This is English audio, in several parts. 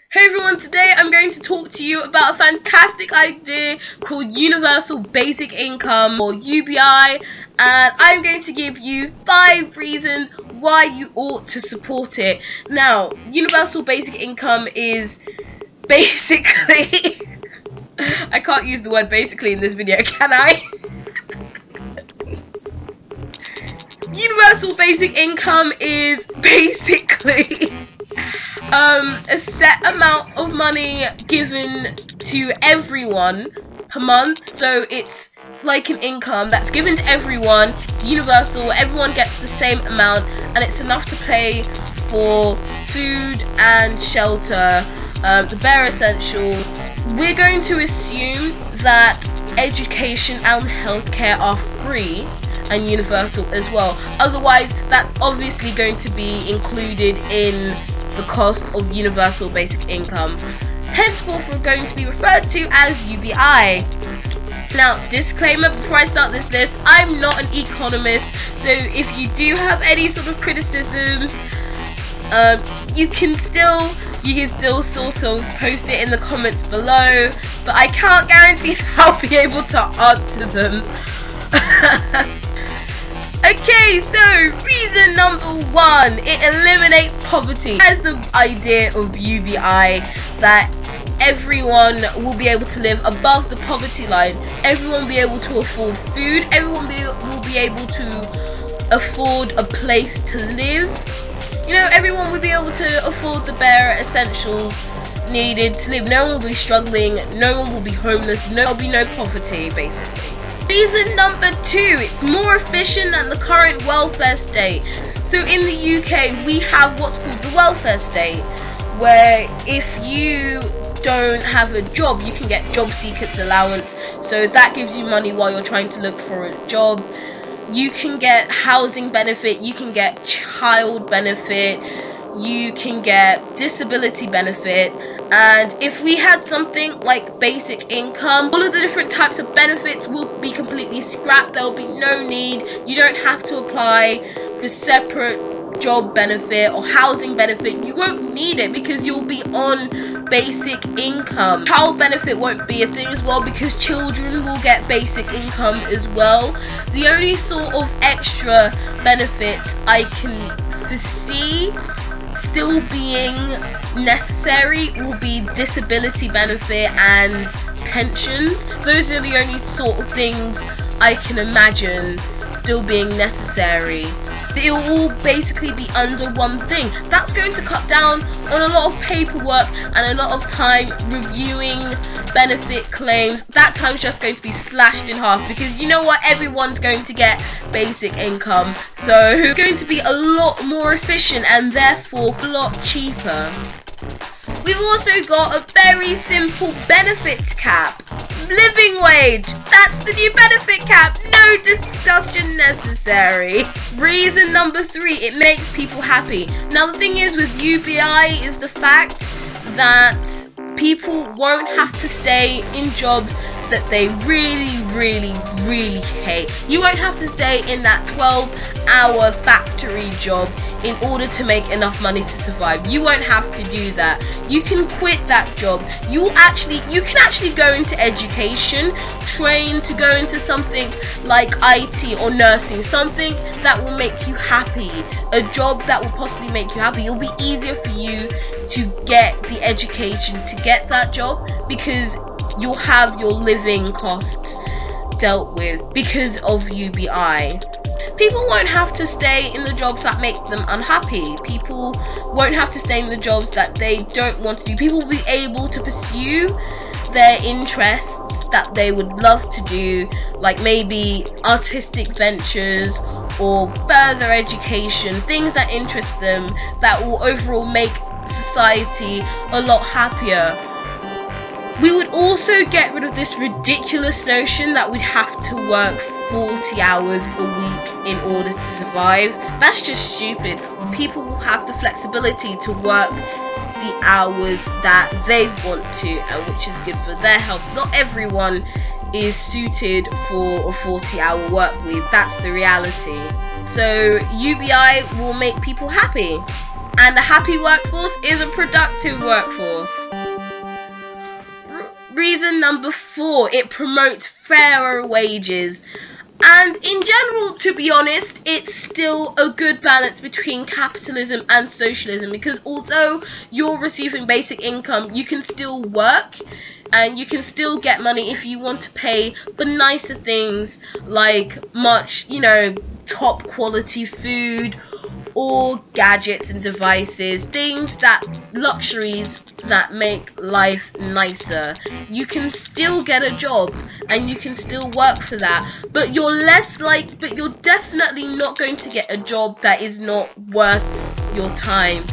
Hey everyone, today I'm going to talk to you about a fantastic idea called Universal Basic Income, or UBI, and I'm going to give you 5 reasons why you ought to support it. Now, Universal Basic Income is basically I can't use the word basically in this video, can I? Universal Basic Income is basically a set amount of money given to everyone per month. So it's like an income that's given to everyone. It's universal, everyone gets the same amount, and it's enough to pay for food and shelter, the bare essentials. We're going to assume that education and healthcare are free and universal as well. Otherwise, that's obviously going to be included in the cost of Universal Basic Income. Henceforth, we're going to be referred to as UBI. Now, disclaimer before I start this list, I'm not an economist, so if you do have any sort of criticisms, you can still sort of post it in the comments below, but I can't guarantee that I'll be able to answer them. Okay, so reason number 1, it eliminates poverty. As the idea of UBI, that everyone will be able to live above the poverty line, everyone will be able to afford food, everyone will be able to afford a place to live. You know, everyone will be able to afford the bare essentials needed to live. No one will be struggling, no one will be homeless, there'll be no poverty, basically. Reason number 2, it's more efficient than the current welfare state. So in the UK, we have what's called the welfare state, where if you don't have a job, you can get job seekers allowance. So that gives you money while you're trying to look for a job. You can get housing benefit, you can get child benefit, you can get disability benefit, and if we had something like basic income, all of the different types of benefits will be completely scrapped. There will be no need. You don't have to apply for separate job benefit or housing benefit. You won't need it because you'll be on basic income. Child benefit won't be a thing as well because children will get basic income as well. The only sort of extra benefits I can foresee still being necessary will be disability benefit and pensions. Those are the only sort of things I can imagine still being necessary. It will all basically be under one thing. That's going to cut down on a lot of paperwork and a lot of time reviewing benefit claims. That time's just going to be slashed in half because you know what, everyone's going to get basic income, so it's going to be a lot more efficient and therefore a lot cheaper. We've also got a very simple benefits cap. Living wage, that's the new benefit cap, no discussion necessary. Reason number 3, it makes people happy. Now the thing is with UBI is the fact that people won't have to stay in jobs that they really hate. You won't have to stay in that 12-hour factory job in order to make enough money to survive. You won't have to do that. You can quit that job. You can actually go into education, train to go into something like IT or nursing, something that will make you happy, a job that will possibly make you happy. It'll be easier for you to get the education to get that job because you'll have your living costs dealt with because of UBI. People won't have to stay in the jobs that make them unhappy. People won't have to stay in the jobs that they don't want to do. People will be able to pursue their interests that they would love to do, like maybe artistic ventures or further education, things that interest them that will overall make society a lot happier. We would also get rid of this ridiculous notion that we'd have to work 40 hours a week in order to survive. That's just stupid. People will have the flexibility to work the hours that they want to, and which is good for their health. Not everyone is suited for a 40-hour work week. That's the reality. So UBI will make people happy. And a happy workforce is a productive workforce. Reason number 4, it promotes fairer wages. And in general, to be honest, it's still a good balance between capitalism and socialism, because although you're receiving basic income, you can still work and you can still get money if you want to pay for nicer things like much, top quality food or gadgets and devices, luxuries that make life nicer. You can still get a job and you can still work for that, but you're definitely not going to get a job that is not worth your time.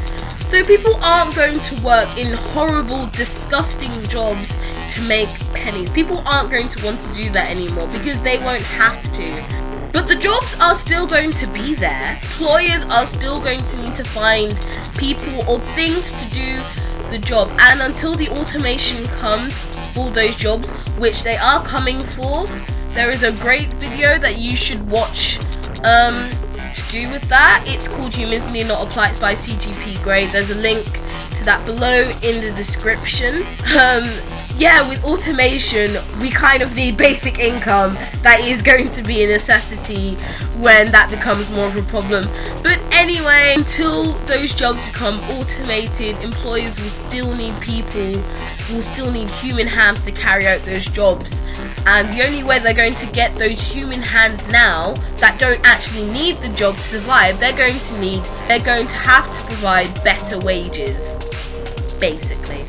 So people aren't going to work in horrible, disgusting jobs to make pennies. People aren't going to want to do that anymore because they won't have to. But the jobs are still going to be there. Employers are still going to need to find people or things to do the job. And until the automation comes for those jobs, which they are coming for, there is a great video that you should watch to do with that. It's called Humans Need Not Apply. It's by CGP Grey. There's a link to that below in the description. Yeah, with automation, we kind of need basic income. That is going to be a necessity when that becomes more of a problem. But anyway, until those jobs become automated, employers will still need human hands to carry out those jobs. And the only way they're going to get those human hands now that don't actually need the job to survive, they're going to have to provide better wages, basically.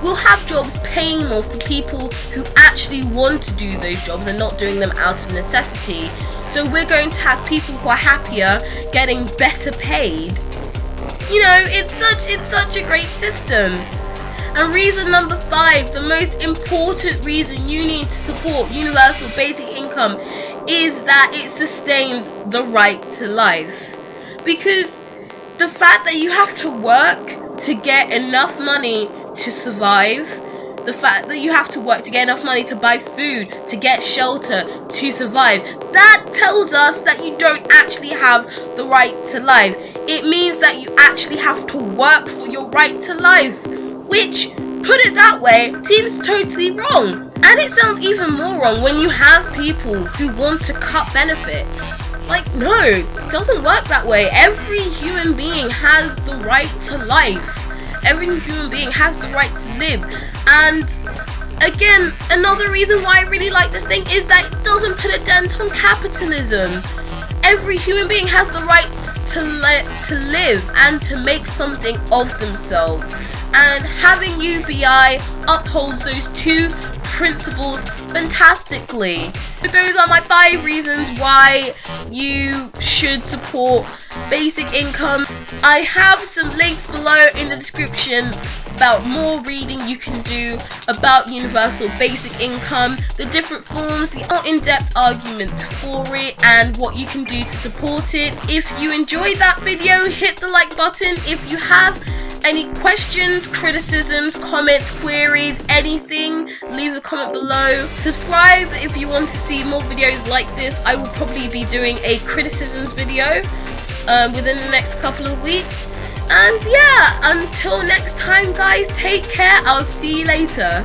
We'll have jobs paying more for people who actually want to do those jobs and not doing them out of necessity. So we're going to have people who are happier, getting better paid. It's such a great system. And reason number 5, the most important reason you need to support universal basic income is that it sustains the right to life. Because the fact that you have to work to get enough money to survive, the fact that you have to work to get enough money to buy food, to get shelter, to survive, that tells us that you don't actually have the right to life. It means that you actually have to work for your right to life, which, put it that way, seems totally wrong. And it sounds even more wrong when you have people who want to cut benefits. Like, no, it doesn't work that way. Every human being has the right to life. Every human being has the right to live. And again, another reason why I really like this thing is that it doesn't put a dent on capitalism. Every human being has the right to live and to make something of themselves. And having UBI upholds those 2 principles fantastically. So those are my 5 reasons why you should support basic income. I have some links below in the description about more reading you can do about universal basic income, the different forms, the more in-depth arguments for it, and what you can do to support it. If you enjoyed that video, hit the like button. If you have any questions, criticisms, comments, queries, anything, leave a comment below. Subscribe if you want to see more videos like this. I will probably be doing a criticisms video within the next couple of weeks. And yeah, until next time guys, take care. I'll see you later.